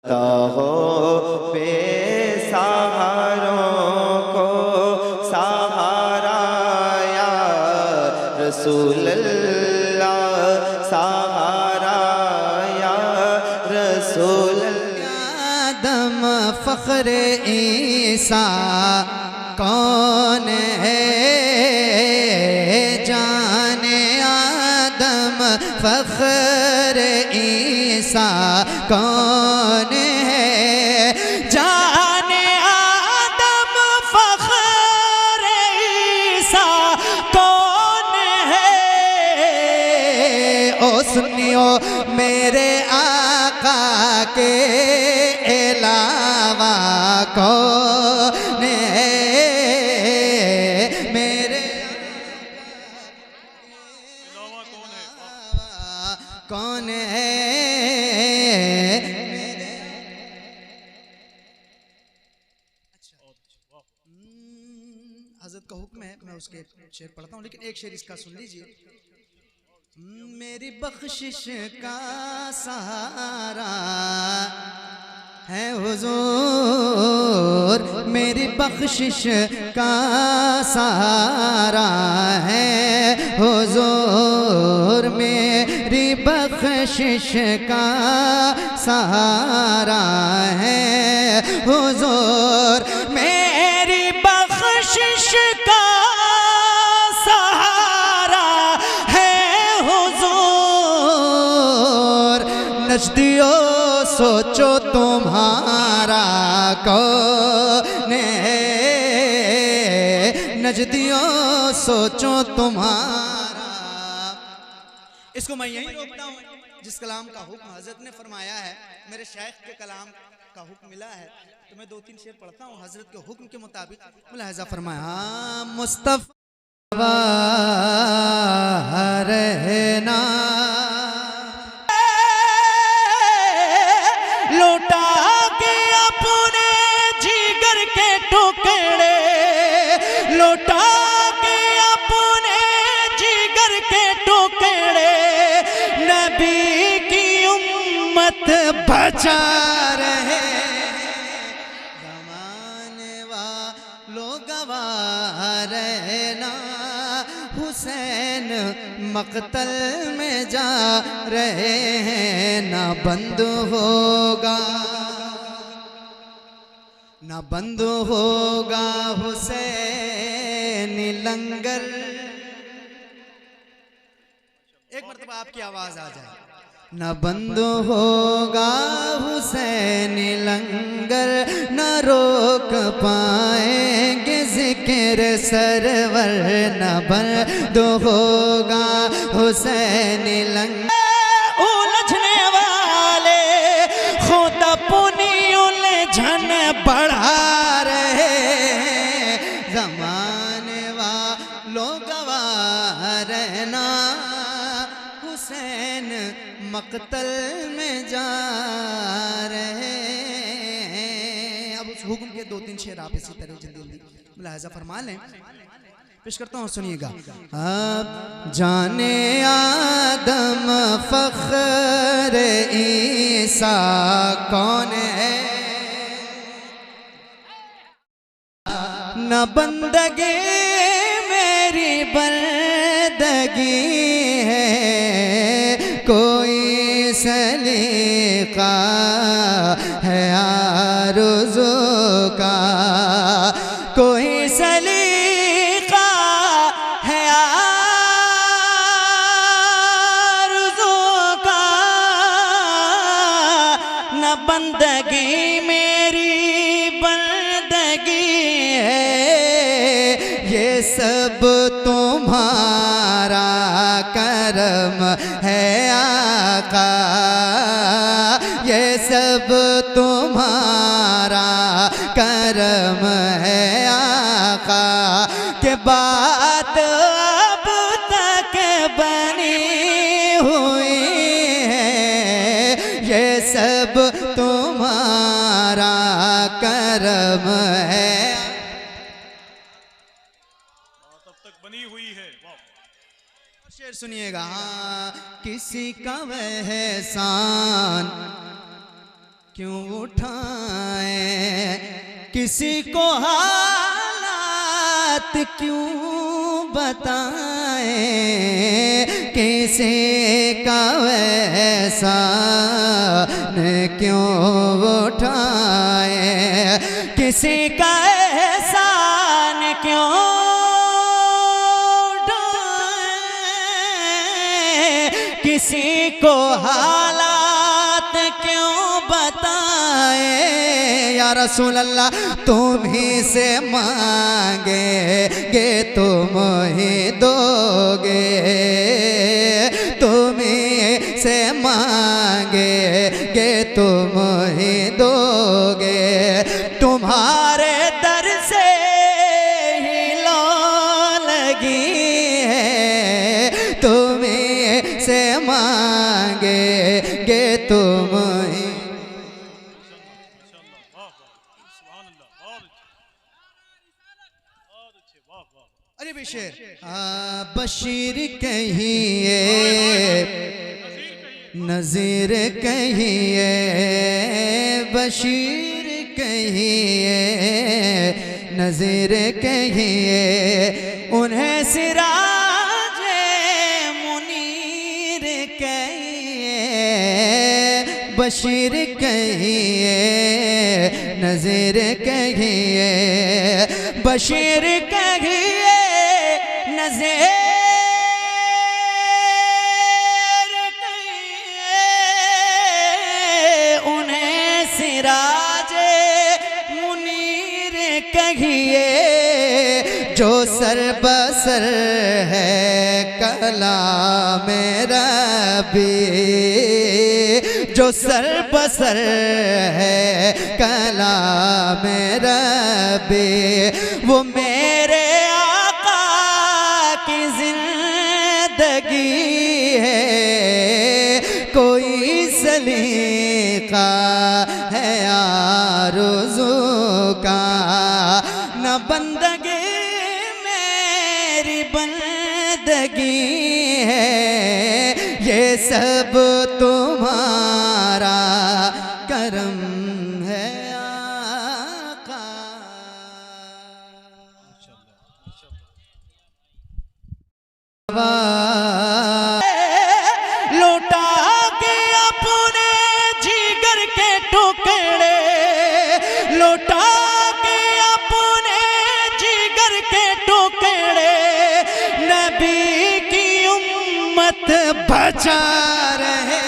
हो बेसहारों को सहारा या रसूल अल्लाह, सहारा या रसूल आदम फ़ख्र ईसा कौन है, जाने आदम फ़ख्र ईसा कौन है, जाने आदम फ़ख्र ईसा कौन है। ओ सुनियो मेरे आका के अलावा कौन है, मेरे अलावा कौन है। हज़रत का हुक्म है, मैं उसके शेर पढ़ता हूँ, लेकिन एक शेर इसका सुन लीजिए। मेरी बख्शिश का सहारा है हुजूर, मेरी बख्शिश का सहारा है हुजूर, मेरी बख्शिश का सहारा है हुजूर, मेरी बख्शिश का सहारा है हुजूर। नजदियो सोचो तुम्हारा कौन है, नजदियो सोचो तुम्हारा। इसको मैं यहीं रोकता हूँ जिस कलाम का हुक्म हजरत ने फरमाया है, मेरे शेख के कलाम का हुक्म मिला है, तो मैं 2-3 शेर पढ़ता हूँ हजरत के हुक्म के मुताबिक। मुलाहिजा फरमाया, मुस्तफा रहना लौटा के अपने जिगर के टुकड़े, लौटा के अपने जिगर के टुकड़े, नबी की उम्मत बचा रहे, ज़माने वालों गवाह रहना, हुसैन मक़तल में जा रहे हैं, ना बंद होगा, ना बंद होगा हुसैन लंगर। एक मरतबा आपकी आवाज आ जाए। न बंद होगा हुसैन लंगर, न रोक पाएंगे जिक्र सरवर, न बंद होगा हुसैन लंगर। उलझने वाले खुद अपनी उलझन बढ़ा रहे, ज़माने वालों गवाह रहना, हुसैन मक़तल में जा रहे हैं। अब उस हुक्म के 2-3 शेर आप इसी तरह जल्दी जल्दी मुलाहिजा फरमा लें, पेश करता हूँ, सुनिएगा। अब जाने आदम फ़ख्र ईसा कौन है, न बंदगी मेरी बंदगी है, कोई सलीका है आरज़ू का, कोई सलीका है आरज़ू का, न बंदगी मेरी बंदगी है, ये सब तुम्हारा करम है आका, ये सब तुम्हारा करम है आका, के बात अब तक बनी हुई है, ये सब तुम्हारा करम है, तब तक बनी हुई है। शेर सुनिए। सुनिएगा। किसी का वह एहसान क्यों उठाए, किसी को हालात क्यों बताए, किसी का वैसा न क्यों उठाए, किसी का एहसान क्यों उठाए, किसी को हालात क्यों बताए। या रसूल अल्लाह तुम ही से मांगेंगे तुम ही दोगे, तुम ही से मांगेंगे तुम ही दोगे, तुम्हारे दर से ही लो लगी है, तुम ही से मांगेंगे तुम ही। अरे बेशेर बशीर कहिए, नज़ीर कहिए, बशीर कहिए, नज़ीर कहिए, उन्हें सिराजे मुनीर कहिए, बशीर कहिए, नज़ीर कहिए, बशीर कहिए, नज़ीर कहिए, उन्हें सिराजे मुनीर कहिए, जो सर बसर है कलाम रब्बी, जो सर बसर है कलाम रब्बी, वो मेरे आका की जिंदगी है, कोई सलीका है आरज़ू का, न बंदगी मेरी बंदगी है, ये सब तुम्हारा करम है आका। लौटा के अपने जिगर के टुकड़े, लौटा के अपने जिगर के टुकड़े, नबी की उम्मत बचा रहे,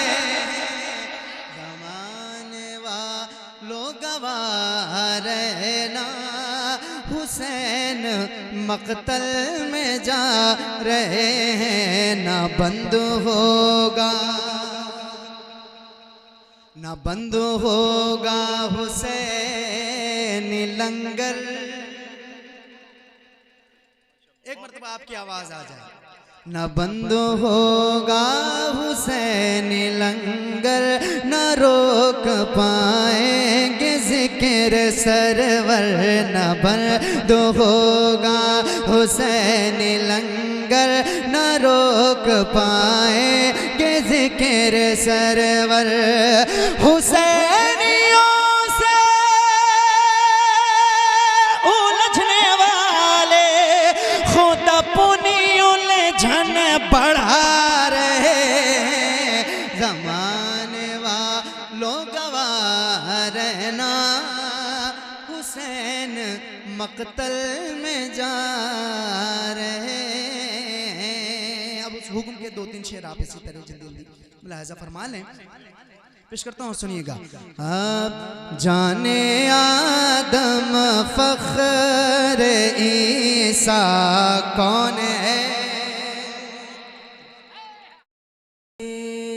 ज़माने वालों गवाह रहना, हुसैन मक़तल में जा रहे हैं, ना बंद होगा, ना बंद होगा हुसैन लंगर। एक मरतबा आपकी आवाज आ जाए। न बंद होगा हुसैन लंगर, न रोक पाएंगे जिक्र सरवर, न बंद होगा हुसैन लंगर, न रोक पाएंगे जिक्र सरवर। हुसैनियों से उलझने वाले खुद अपनी उलझन बढ़ा रहे, ज़माने वालों गवाह रहना, हुसैन मक़तल में जा रहे हैं। अब उस हुक्म के दो तीन शेर आप इसी तरह जल्दी मुलाहिज़ा फरमा लें, पेश करता हूँ, सुनिएगा। अब जाने आदम फ़ख्र ईसा कौन है,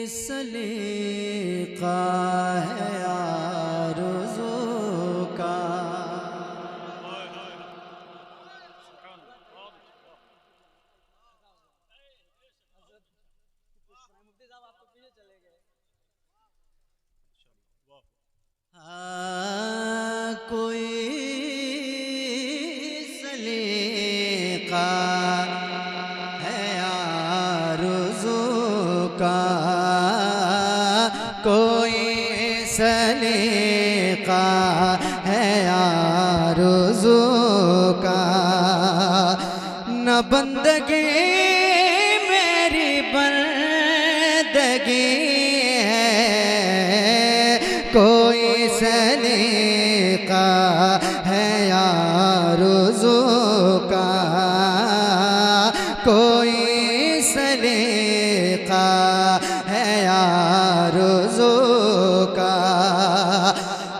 सलीक़ा है आरज़ू का। कोई सलीक़ा है आरज़ू का, कोई सलीक़ा का है आरज़ू का, न बंदगी मेरी बंदगी है, कोई सलीका है आरज़ू का, कोई सलीका है आरज़ू का,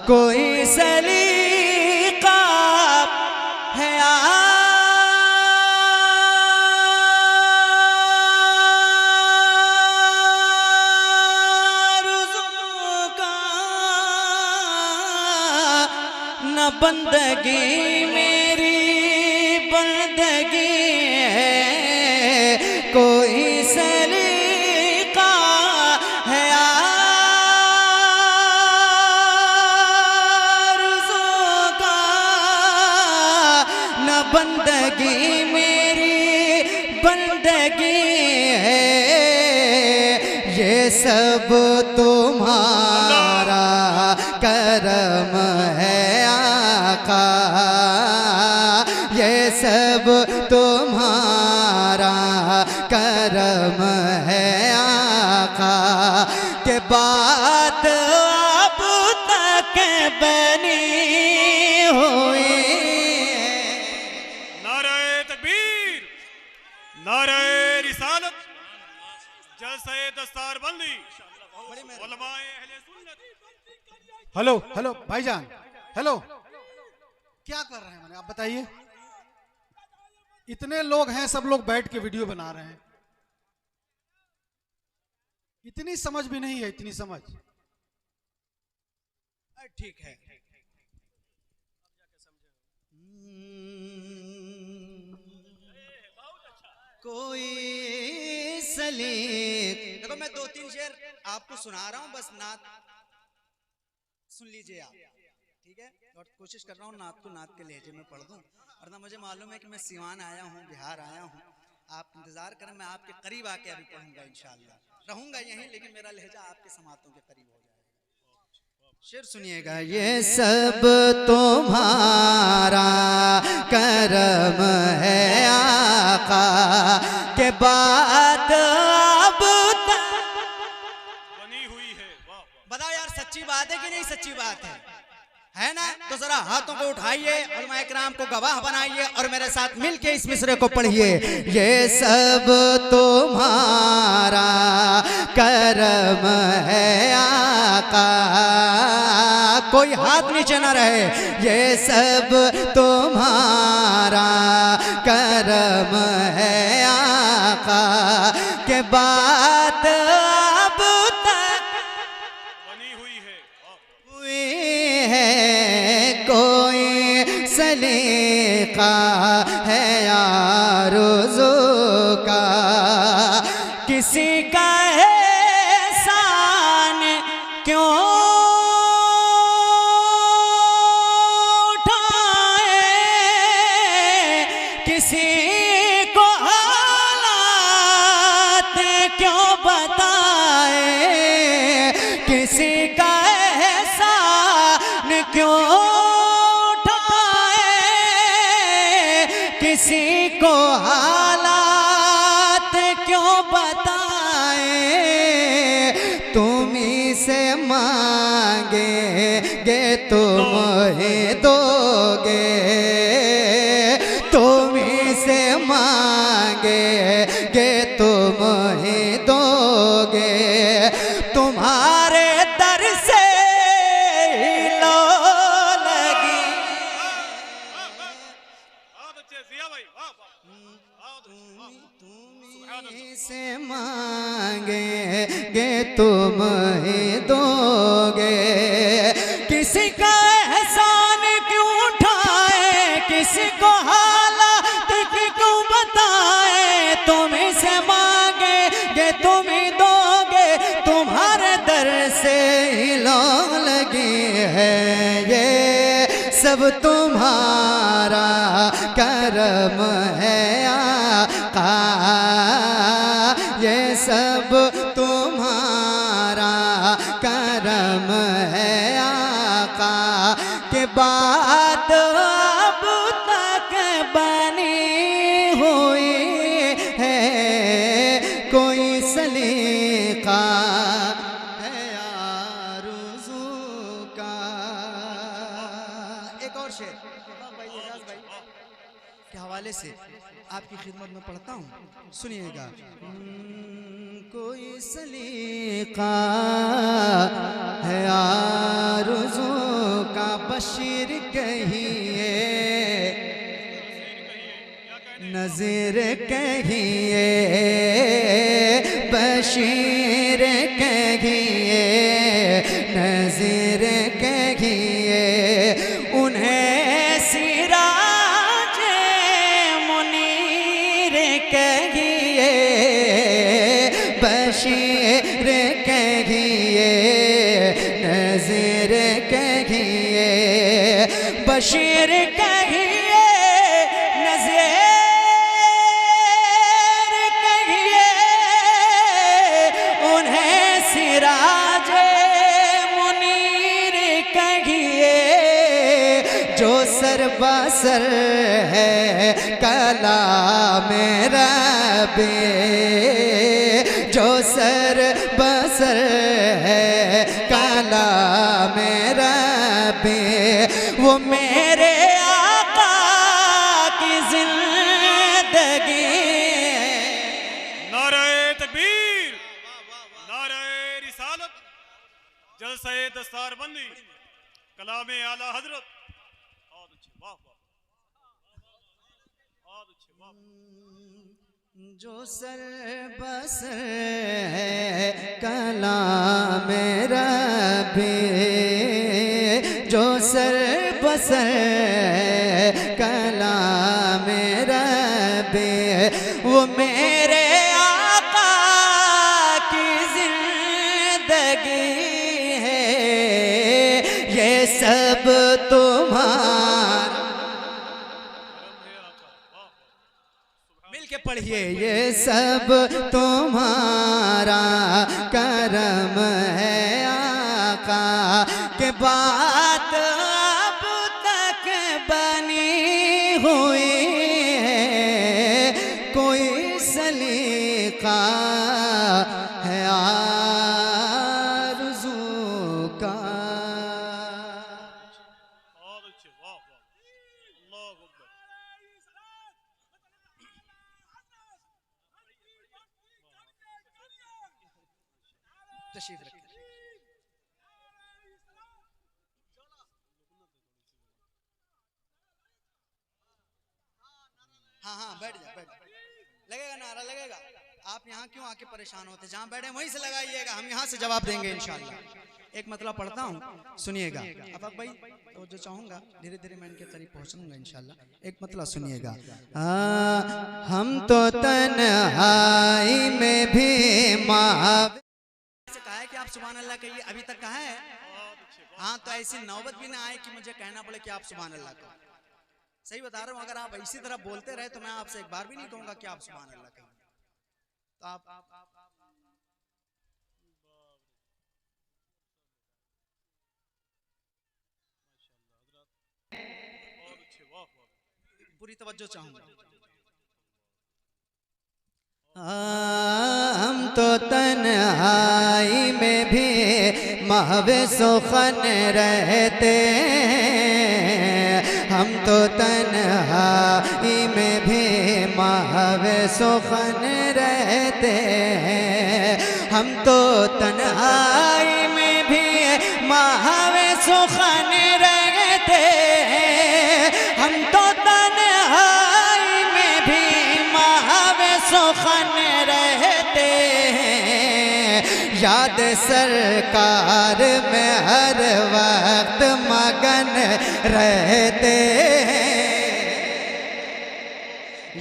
कोई सलीका है आरज़ू का, न बंदगी मेरी बंदगी है, कोई सलीका है आरज़ू का, न बंदगी मेरी बंदगी है, ये सब तुम्हारा करम है आका, ये सब तुम्हारा करम है आका, के बात अब तक बनी हुई है। नारे तकबीर, नारे रिसालत, जलसे दस्तारबंदी, उलमाए अहले सुन्नत। हेलो हेलो भाईजान, हेलो, क्या कर रहे हैं मैंने, आप बताइए। इतने लोग हैं, सब लोग बैठ के वीडियो बना रहे हैं, इतनी समझ भी नहीं है, इतनी समझ। ठीक है, कोई सलीक, देखो मैं 2-3 शेर आपको सुना रहा हूं, बस नात सुन लीजिए आप, ठीक है। और कोशिश कर रहा हूँ नात को नात के लहजे में पढ़ दूं, वरना मुझे मालूम है कि मैं सिवान आया हूँ, बिहार आया हूँ। आप इंतजार करें, मैं आपके करीब आके अभी पढ़ूंगा इंशाअल्लाह। रहूंगा यहीं, लेकिन मेरा लहजा आपके समातों के करीब हो जाएगा। शेर सुनिएगा। ये सब तुम्हारा करम है आका, के बात अब तक बनी हुई है। वाह वाह। बताओ यार, सच्ची बात है कि नहीं सच्ची बात है ना? तो जरा हाथों को उठाइए, उलमा इकराम को गवाह बनाइए और मेरे साथ मिलके इस मिसरे को पढ़िए। ये सब तुम्हारा करम है आका, कोई हाथ नीचे ना रहे। ये सब तुम्हारा करम है आका, के बात अब तक बनी हुई है। वाह। हुई है, कोई सलीका है आरज़ू का, किसी का एहसान क्यों उठाए, किसी को हालात क्यों बताए, किसी का एहसान क्यों उठाए, किसी को हालात क्यों बताए। तुम्ही से मांगेंगे तुम ही दोगे, तुम्ही से मांगेंगे तुम ही दोगे, तुम्हारे दर से लो लगी। बहुत अच्छे जिया भाई। वाह वाह। तुम्ही से मांगेंगे तुम ही दोगे, किसी का एहसान क्यों उठाए, किसी को हालात क्यों बताए। तुम्ही से मांगेंगे तुम ही दोगे, तुम्हारे दर से ही लो लगी है। ये सब तुम्हारा करम है आका, ये सब तुम्हारा करम है आका, बात अब तक बनी हुई है, कोई सलीका है आरज़ू का। एक और शेर भाई एजाज भाई के हवाले से आपकी खिदमत में पढ़ता हूँ, सुनिएगा। कोई सलीका है आरज़ू का, बशीर कहिए नज़ीर कहिए, बशीर कहिए नज़ीर कहिए, उन्हें सिराज मुनीर कहिए, बशीर कहिए नज़ीर कहिए, बशीर कहिए नज़ीर कहिए, उन्हें सिराज मुनीर कहिए, जो सर बसर है कलाम रब्बे, जो सर बसर है कलाम रब्बे, वो मेरे आका की जिंदगी है। नारे तकबीर, नारे रिसालत, जलसे दस्तारबंदी, कलामे आला हजरत। बहुत अच्छे, वाह वाह, बहुत अच्छे, वाह। जो सर बसर है कलाम रब्बे, जो सर बसर है कलाम रब्बे, वो मेरे आका की जिंदगी है, ये सब तुम्हारा। मिल के पढ़िए, ये सब तुम्हारा करम है आका, के बात अब तक बनी हुई है, कोई सलीका है आरज़ू का। बहुत अच्छे, वाह वाह, अल्लाह अकबर। तशरीफ रखिए। हाँ हाँ बैठ जा, बैठ लगेगा, नारा लगेगा। आप यहाँ क्यों आके परेशान होते, जहाँ बैठे वहीं से लगाइएगा, हम यहाँ से जवाब देंगे इंशाल्लाह। एक मतलब पढ़ता हूँ, सुनिएगा। अब भाई तो जो चाहूँगा धीरे धीरे मैं इनके करीब पहुँचूंगा इंशाल्लाह। एक मतलब सुनिएगा। हम तो तन्हाई में भी से कहा है कि आप सुभान अल्लाह कहिए, अभी तक कहा है। हाँ तो ऐसी नौबत भी ना आए कि मुझे कहना पड़े कि आप सुभान अल्लाह कहो। सही बता रहा हूँ, अगर आप इसी तरह बोलते रहे तो मैं आपसे एक बार भी नहीं कहूँगा कि आप सुभान अल्लाह कहिए। तो आप बहुत अच्छे, वाह वाह। पूरी तवज्जो चाहूँगा। हम तो तन्हाई में भी महवे सुखन रहते हैं, हम तो तन्हाई में भी महवे सुखन रहते हैं, हम तो तन्हाई में भी महवे सुखन रहते हैं, हम तो तन्हाई में भी महवे सुखन रहते हैं, याद सरकार में हर वक्त मगन रहते हैं,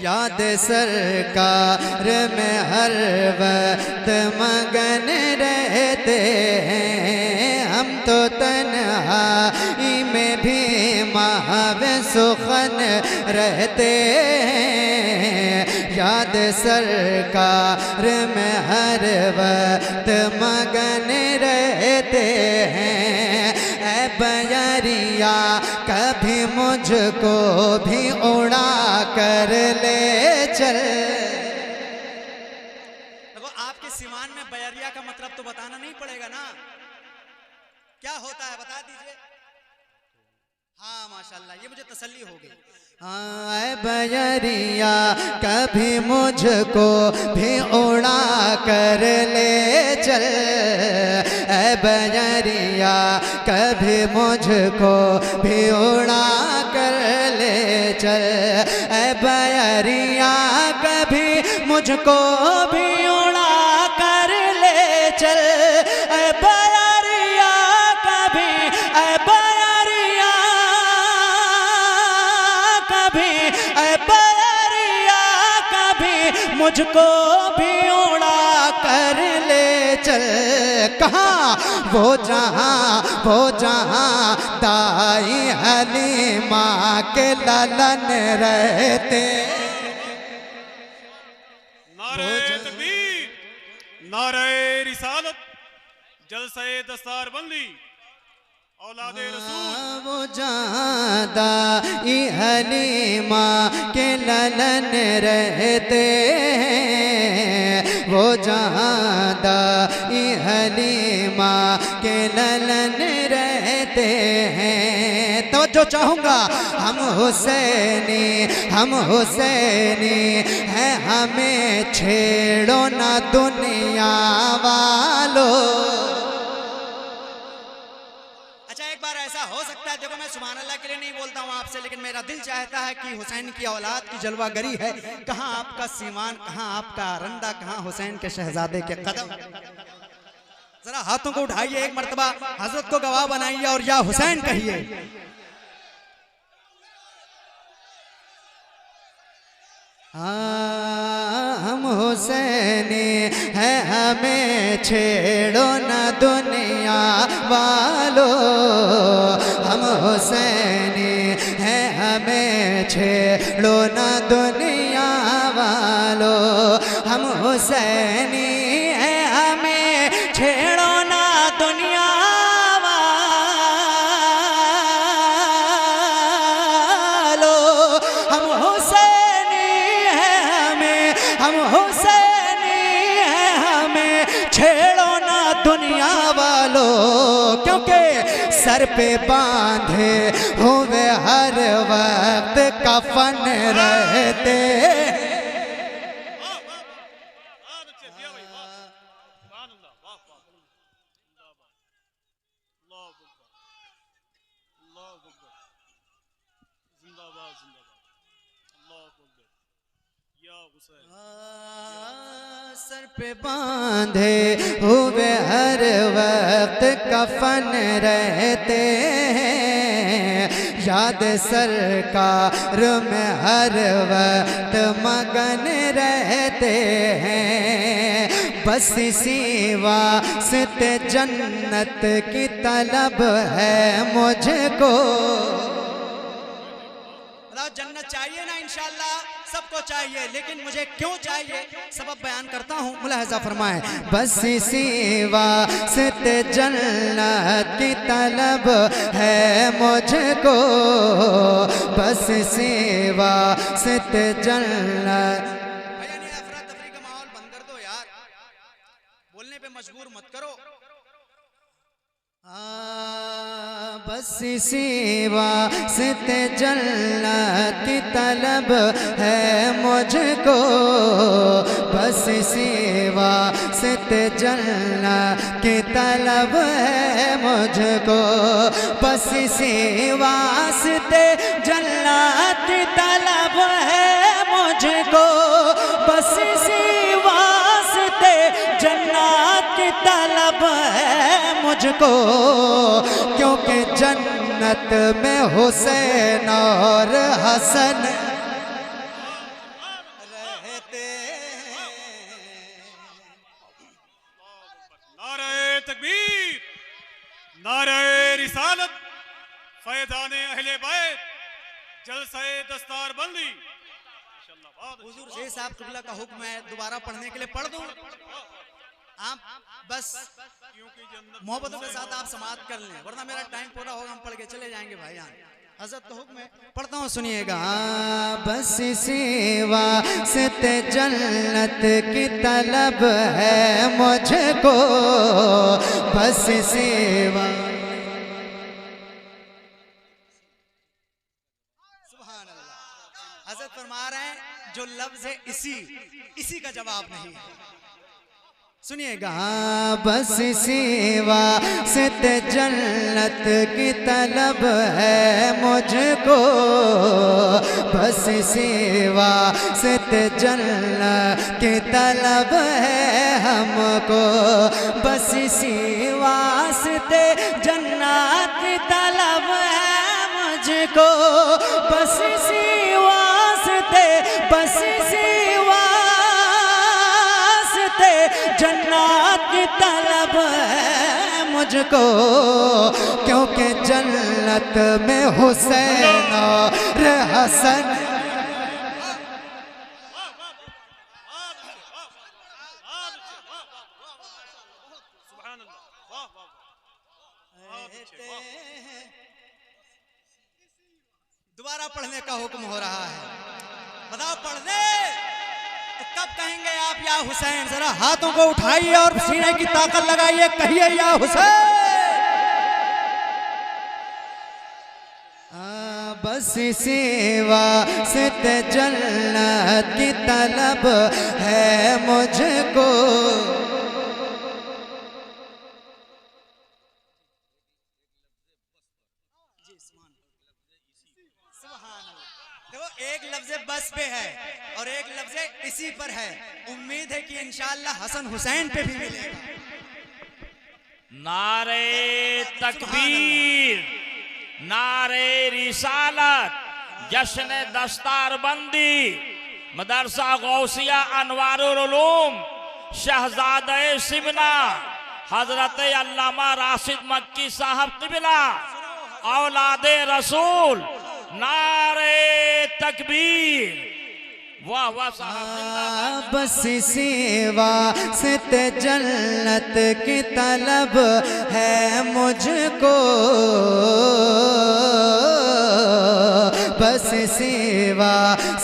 याद सरकार में हर वक्त मगन रहते हैं, हम तो तन्हाई में भी महवे सुखन रहते हैं, याद सरकार में हर वक्त मगन रहते हैं। ऐ बयार बयरिया कभी मुझको भी उड़ा कर ले चल। देखो आपके सिवान में बयरिया का मतलब तो बताना नहीं पड़ेगा ना, क्या होता है बता दीजिए। हाँ माशाल्लाह, ये मुझे तसल्ली हो गई। हाँ बयरिया कभी मुझको भी उड़ा कर ले चल, ऐ बयरिया कभी मुझको भी उड़ा कर ले चल, ऐ बयरिया कभी मुझको भी उड़ा कर ले चल, ऐ बयरिया कभी, ऐ बयरिया कभी, ऐ बयरिया कभी मुझको भी उड़ा कर ले चल। कहाँ वो जहाँ दाई हलीमा के ललन रहते। नारे तकबीर, नारे रिसालत, जलसे दस्तार बंदी, औलादे रसूल। वो जादा ई हलीमा के ललन रहते हैं, वो जादा ई हलीमा के ललन रहते हैं। तो जो चाहूँगा हम हुसैनी है, हमें छेड़ो ना दुनिया वालों। हो सकता है, देखो मैं सुभान अल्लाह के लिए नहीं बोलता हूँ आपसे, लेकिन मेरा दिल चाहता है कि हुसैन की औलाद की जलवागरी है। कहाँ आपका सीमान, कहाँ आपका रंदा, कहाँ हुसैन के शहजादे के कदम। जरा हाथों को उठाइए एक मर्तबा, हजरत को गवाह बनाइए और या हुसैन कहिए। हम हुसैनी है, हमें छेड़ो ना दुनिया वालों। हम हुसैनी है, हमें छेड़ो ना दुनिया वालों। हम हुसैनी है, हमें छेड़ो ना दुनिया वालों। हम हुसैनी है, हम हुसैनी है, हमें छेड़ो ना दुनिया वालों। क्योंकि सर पे बांधे हुए हर वक्त कफन रहते। सर पे बांधे हुए हर वक्त कफन रहते हैं, याद सरकार में हर वक्त मगन रहते हैं। बस इसी वास्ते जन्नत की तलब है मुझको। जन्नत चाहिए ना इंशाअल्लाह, सबको चाहिए, लेकिन मुझे क्यों चाहिए सबब बयान करता हूँ, मुलाहजा फरमाएं। बस इसी वास्ते जन्नत की तलब है मुझको, बस इसी वास्ते जन्नत। भैया नहीं, अफरा तफरी का माहौल बंद कर दो यार, बोलने पे मजबूर मत करो। बस इसी वास्ते जन्नत की तलब है मुझको, बस इसी वास्ते जन्नत की तलब है मुझको, बस इसी वास्ते जन्नत की तलब है मुझको, बस इसी वास्ते जन्नत की तलब है मुझको। क्योंकि जन्नत में हुसैन और हसन रहते हैं। नारे तकबीर, नारे रिसालत, फैज़ाने अहले बैत, जलसे दस्तार बंदी। हुजूर शेख साहब क़िबला का हुक्म है, दोबारा पढ़ने के लिए पढ़ दूं। आप बस क्योंकि जन्नत मोहब्बतों के साथ आप समाप्त कर लें, वरना मेरा टाइम पूरा होगा, हम पढ़ के चले जाएंगे भाई। हजरत तो हुक्म है, पढ़ता हूँ सुनिएगा। बस सेवा से जन्नत की तलब है मुझको, बस सेवा। सुभान अल्लाह। हजरत फरमा रहे हैं जो लफ्ज है इसी का जवाब नहीं है। सुनिएगा। बस सेवा से जन्नत की तलब है मुझको, बस सेवा से जन्नत की तलब है हमको, बस सेवा से जन्नत की तलब है मुझको, बस सेवा से जन्नत की तलब है मुझको, क्योंकि जन्नत में हुसैन और हसन। सुभान अल्लाह, वाह वाह वाह, दोबारा पढ़ने का हुक्म हो रहा है। बताओ पढ़ने तो कब कहेंगे आप या हुसैन? जरा हाथों को उठाइए और सीने की ताकत लगाइए, कहिए या हुसैन। बस सेवा से जन्नत की तलब है मुझको। देखो एक लफ्ज़ बस पे है और एक लफ्ज़ इसी पर है। उम्मीद है कि इंशाअल्लाह हसन हुसैन पे भी मिलेगा। नारे तकबीर, नारे रिसालत, जश्न दस्तारबंदी, मदरसा गौसिया अनवारुल उलूम, शहजादे सिबना हजरत अल्लामा राशिद मक्की साहब क़िबला, औलादे रसूल, नारे तकबीर, वाह वाह साहब। बस सेवा से जन्नत की तलब है मुझको, बस सेवा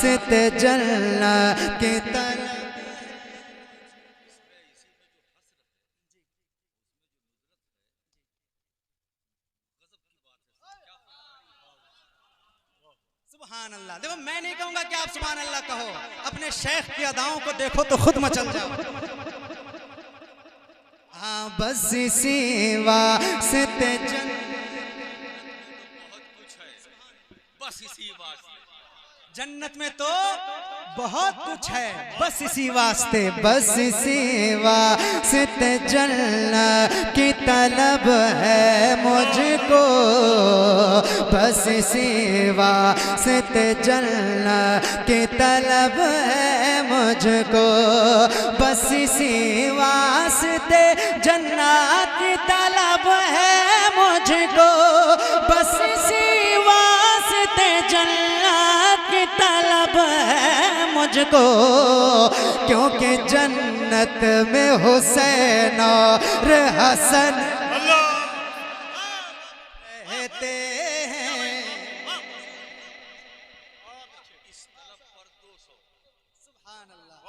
से जन्नत की तलब। सुभान अल्लाह। देखो मैं नहीं कहूंगा कि आप सुभान अल्लाह कहो, अपने शेख की अदाओं को देखो तो खुद मचल जाओ। हाँ बस सेवा से बस इसी वास्ते जन्नत में तो बहुत कुछ है, बस इसी वास्ते। बस सेवा से जन्नत की तलब है मुझको, बस सेवा से जन्नत की तलब है मुझको, बस सेवा से जन्नत की तलब है मुझको, बस सेवा से जन्नत की तलब है मुझको, क्योंकि जन्नत में हुसैन और हसन रहते हैं। सुभान अल्लाह।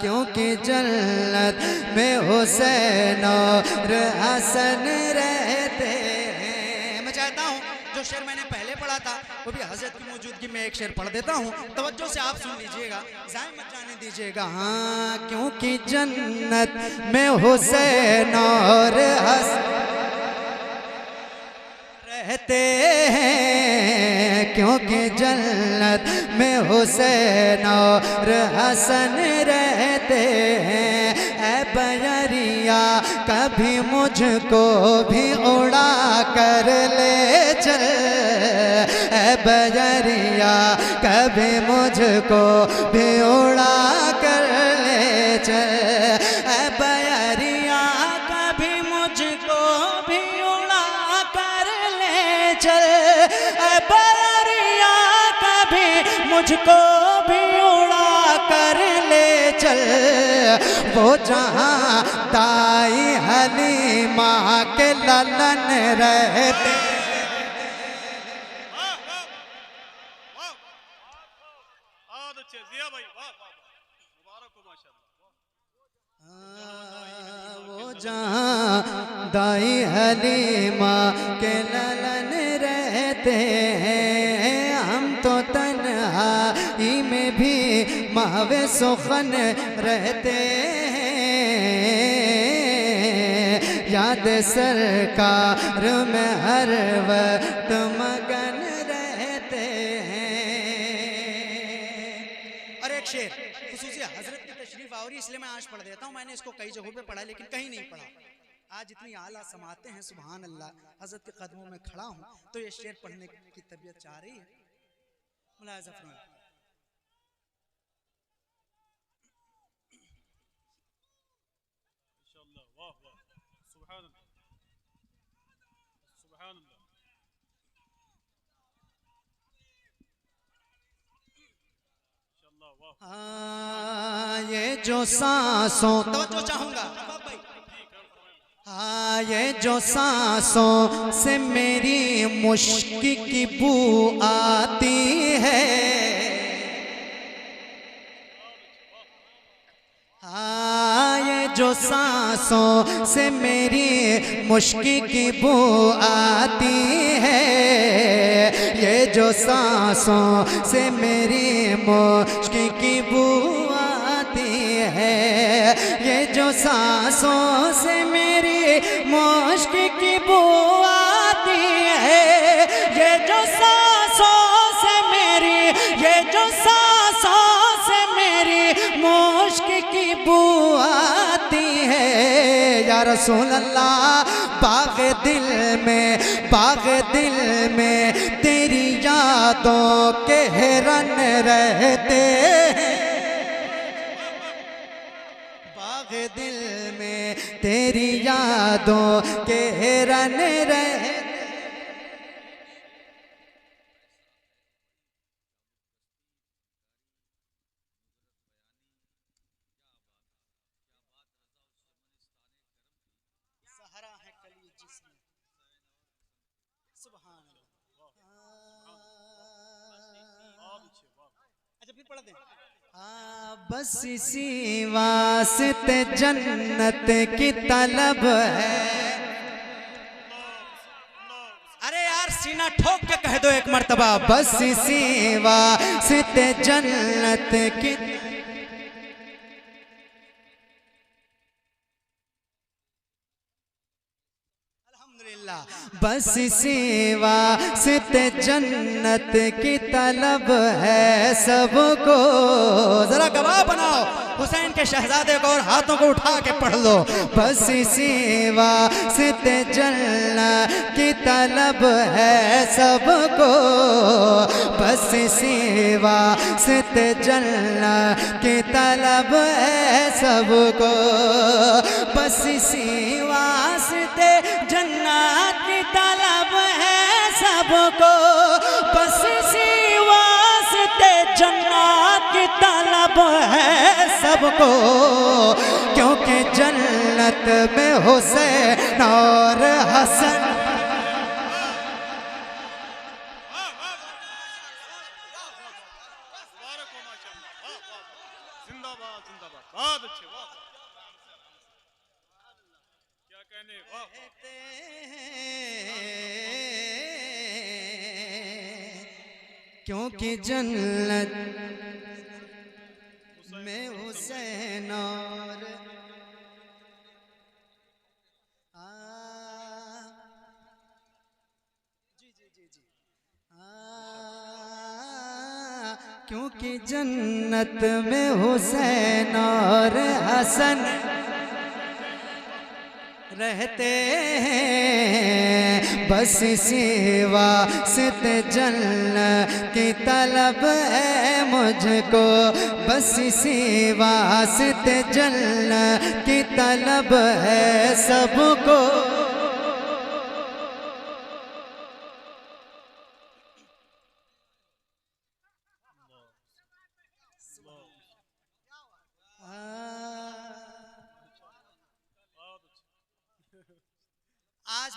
क्योंकि जन्नत में हुसैन और हसन रहते हैं। मैं चाहता हूँ जो शेर मैंने पहले पढ़ा था वो भी हजरत की मौजूदगी में एक शेर पढ़ देता हूँ, तवज्जो से आप सुन लीजिएगा, ज़ाय मत जाने दीजिएगा। हाँ क्योंकि जन्नत में हुसैन और हसन रहते हैं, क्योंकि जन्नत में हुसैन और हसन रहते हैं। ऐ बयरिया कभी मुझको भी उड़ा कर ले चल, ऐ बयरिया कभी मुझको भी उड़ा कर ले चल, ऐ बयरिया कभी मुझको भी उड़ा कर ले चल, ऐ बयरिया कभी मुझको भी उड़ा कर चल वो जहाँ दाई हलीमा के ललन रहते। बहुत अच्छे जिया भाई, वाह वाह वाह, मुबारक हो माशाल्लाह। वो जहाँ दाई हलीमा के ललन रहते हैं, हम तो तन्हाई में भी महवे सुखन रहते हैं। याद सरकार में हर वक्त मगन रहते हैं। और एक शेर खुसूसी हजरत की तशरीफ आवरी, इसलिए मैं आज पढ़ देता हूँ। मैंने इसको कई जगहों पे पढ़ा लेकिन कहीं नहीं पढ़ा। आज इतनी आला समाते हैं, सुभान अल्लाह, हजरत के कदमों में खड़ा हूँ तो ये शेर पढ़ने की तबीयत चाह रही है। मुलाहिज़ा फरमाएं। माशाल्लाह, वाह वाह, सुभान अल्लाह, सुभान अल्लाह, माशाल्लाह, वाह। ये जो सांसों तो जो चाहूंगा, हाँ ये जो सांसों से मेरी मुश्क की बू आती है, हाँ ये जो सांसों से मेरी मुश्क की बू आती है, ये जो सांसों से मेरी मुश्क की बू आती है, ये जो सांसों से मेरी मुश्क की बू आती है, ये जो सांसों से मेरी, ये जो सांसों से मेरी मुश्क की बू आती है। या रसूल अल्लाह, बाग दिल में तेरी यादों के हिरन रहते हैं। बाग दिल में तेरी यादों के हिरन रहते। सहारा है कली जिसमें, सुभान अल्लाह। अच्छा फिर पढ़ दें। बस इसी वास्ते जन्नत की तलब है। अरे यार सीना ठोक के कह दो एक मर्तबा, बस इसी वास्ते जन्नत की। बस इसी वास्ते जन्नत की तलब है सबको। जरा गवाह बनाओ हुसैन के शहजादे को और हाथों को उठा के पढ़ लो। बस इसी वास्ते जन्नत की तलब है सबको, बस इसी वास्ते जन्नत की तलब है सबको, बस इसी वास्ते जन्नत की तलब है सबको, बस इसी वास्ते जन्नत की तलब है सबको। क्योंकि जन्नत में हुसैन और हसन, मुबारक हो माशाल्लाह, वाह वाह, जिंदाबाद जिंदाबाद, बहुत अच्छे, वाह क्या कहने, वाह वाह। क्योंकि जन्नत में हुसैन और क्योंकि जन्नत में हुसैन और हसन रहते हैं। बस इसी वास्ते जन्नत की तलब है मुझको, बस इसी वास्ते जन्नत की तलब है सबको।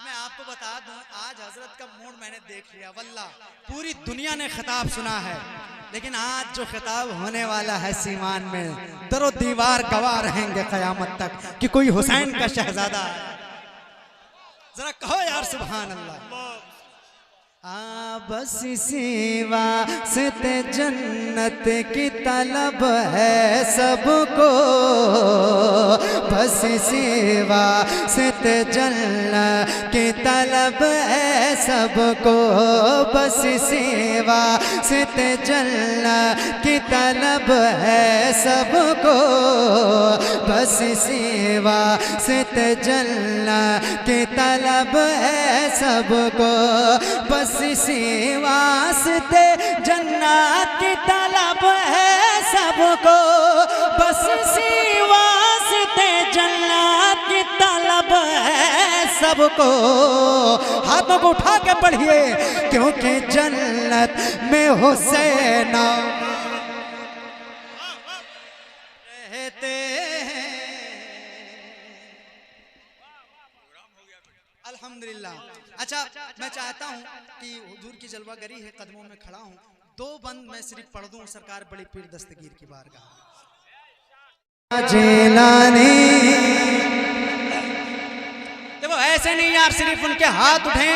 मैं आपको बता दूं, आज हजरत का मूड मैंने देख लिया। वल्लाह पूरी दुनिया ने खिताब सुना है, लेकिन आज जो खिताब होने वाला है सीमान में, दरो दीवार गवाह रहेंगे कयामत तक कि कोई हुसैन का शहजादा है। जरा कहो यार सुभान अल्लाह। बस इसी वास्ते जन्नत की तलब है सबको, बस इसी वास्ते जन्नत की तलब है सबको, बस इसी वास्ते जन्नत की तलब है सबको, बस इसी वास्ते जन्नत की तलब है सबको, बस इसी वास्ते जन्नत की तलब है सबको, बस इसी वास्ते जन्नत की तलब है सबको। हाथों को उठा के पढ़िए, क्योंकि जन्नत में हुसैन रहते हैं। अल्हम्दुलिल्लाह। अच्छा, मैं चाहता हूँ कि हुजूर की जलवागरी है, कदमों में खड़ा हूँ, दो बंद मैं सिर्फ पढ़ दूँ सरकार बड़ी पीर दस्तगीर की बारगाह। जिलानी देखो ऐसे नहीं यार, सिर्फ उनके हाथ उठें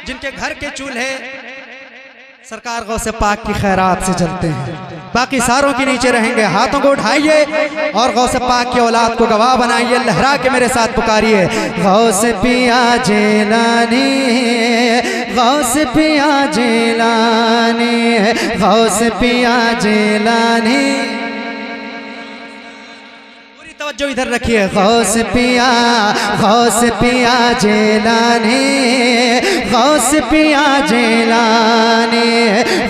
जिनके घर के चूल्हे सरकार गौसे पाक की खैरात से जलते हैं, बाकी सारों के नीचे रहेंगे। हाथों को उठाइए और गौसे पाक की औलाद को गवाह बनाइए, लहरा के मेरे साथ पुकारिए, गौसे पिया जिलानी, गौसे पिया जिलानी, गौसे पिया जिलानी। पूरी तवज्जो इधर रखिए। गौसे पिया, गौसे पिया जिलानी, गौसे पिया जिलानी,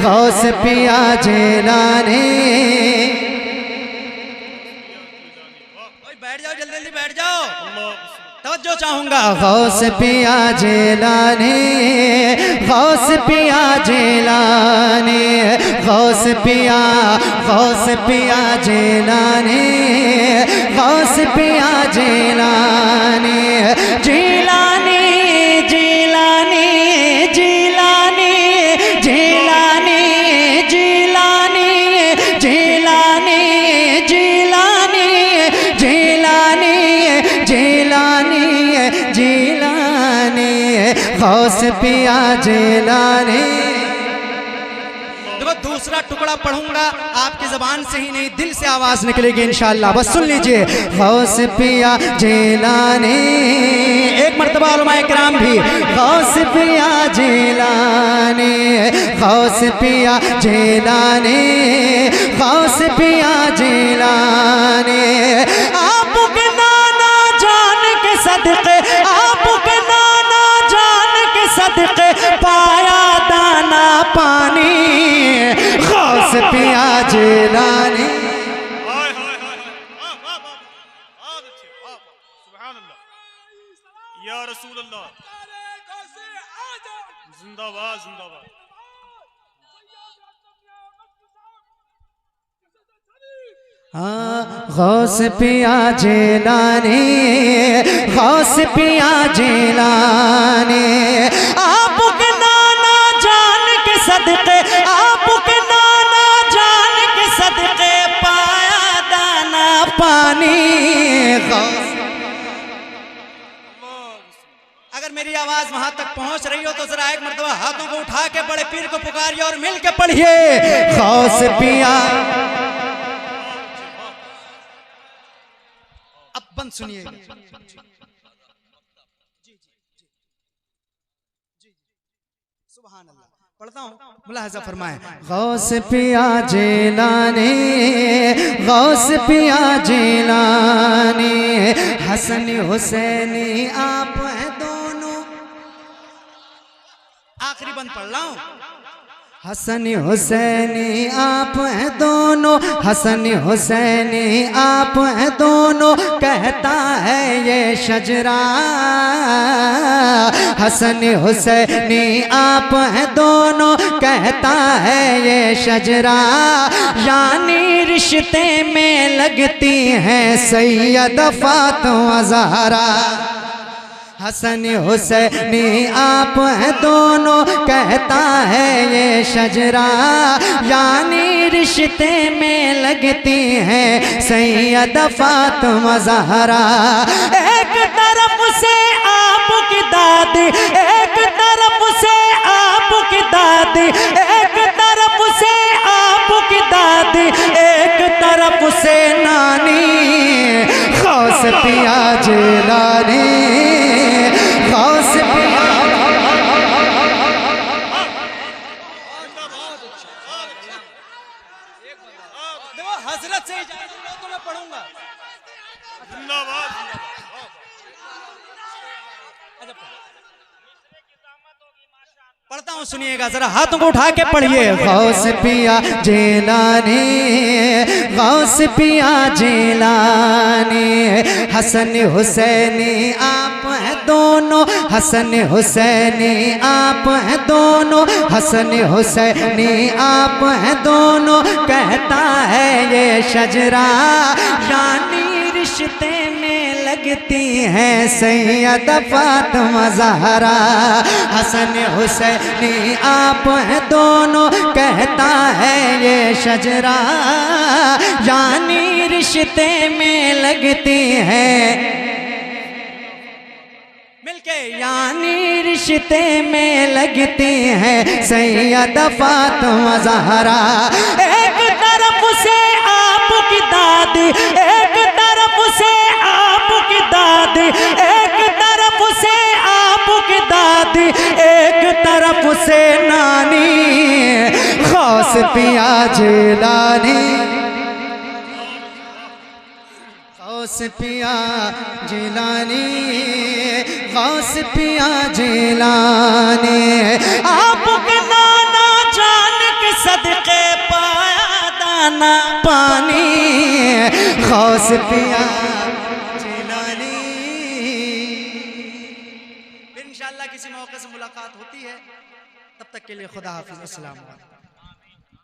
गौसे पिया जिलानी। बैठ जाओ, जल्दी जल्दी बैठ जाओ, तवज्जो चाहूंगा। गौसे पिया जिलानी, गौसे पिया जिलानी, गौसे पिया, गौसे पिया जिलानी, गौसे पिया जिलानी, जिलानी जिलानी जिलानी जिलानी जिलानी जिलानी जिलानी जिलानी जिलानी जिलानी, गौस पिया जिलानी। देखो दूसरा टुकड़ा पढ़ूंगा, आपकी जबान से ही नहीं दिल से आवाज निकलेगी इंशाअल्लाह, बस सुन लीजिए। गौस पिया जिलानी, एक मर्तबा उलमाए किराम भी, गौस पिया जिलानी, गौस पिया जिलानी, गौस पिया जिलानी। आपके नाना जान के सदके, आपके नाना जान के सदके पाया दाना पानी, गौस पिया जिलानी। हाय हाय हाय, वाह वाह वाह, बहुत अच्छे, वाह सुभान अल्लाह, या रसूल अल्लाह, जिंदाबाद जिंदाबाद। गौस पिया जिलानी, गौस पिया जिलानी। आपके नाना जान के सदके, आपके नाना जान के सदके पाया दाना पानी। अगर मेरी आवाज वहां तक पहुंच रही हो तो जरा एक मर्तबा हाथों को उठा के बड़े पीर को पुकारिए और मिल के पढ़िए, गौस पिया। अब बंद सुनिएगा। सुभान अल्लाह। पढ़ता हूँ, मुलाहजा फरमाएं। गौस पिया जिलानी, गौस पिया जिलानी, हसन हुसैनी आप हैं दोनों। आखिरी बंद पढ़ रहा हूँ। हसन हुसैनी आप हैं दोनों, हसन हुसैनी आप हैं दोनों, कहता है ये शजरा। हसन हुसैनी आप हैं दोनों, कहता है ये शजरा। यानी रिश्ते में लगती हैं सैयद फातिमा ज़हरा। हसन हुसैनी आप हैं दोनों, कहता है ये शजरा, यानी रिश्ते में लगती हैं सैयद फातिमा ज़हरा। एक तरफ से आपकी दादी, एक तरफ से आपकी दादी, एक तरफ से आपकी दादी, एक तरफ से नानी, गौस पिया जिलानी, गौस पिया। हजरत से इजाजत लो तो मैं पढ़ूंगा। जिंदाबाद पढ़ता हूँ, सुनिएगा जरा, हाथों को उठा के पढ़िए। गौस पिया जिलानी, गौस पिया जिलानी, हसन हुसैनी आप हैं दोनों, हसन हुसैनी आप हैं दोनों, हसन हुसैनी आप हैं दोनों, कहता है ये शजरा, यानी रिश्ते में लगती हैं सैयद फातिमा ज़हरा। हसन हुसैनी आप हैं दोनों, कहता है ये शजरा, यानी रिश्ते में लगती हैं मिलके, यानी रिश्ते में लगती हैं सैयद फातिमा ज़हरा। एक तरफ से आपकी दादी, एक तरफ से आपकी दादी, एक तरफ से आपकी दादी, एक तरफ से नानी, गौस पिया जिलानी, गौस पिया जिलानी, गौस पिया जिलानी, आपके नाना जान के सदके पाया दाना पानी, गौस पिया जिलानी। फिर इंशाअल्लाह किसी मौके से मुलाकात होती है, तब तक के लिए खुदा हाफिज़, अस्सलाम वालेकुम।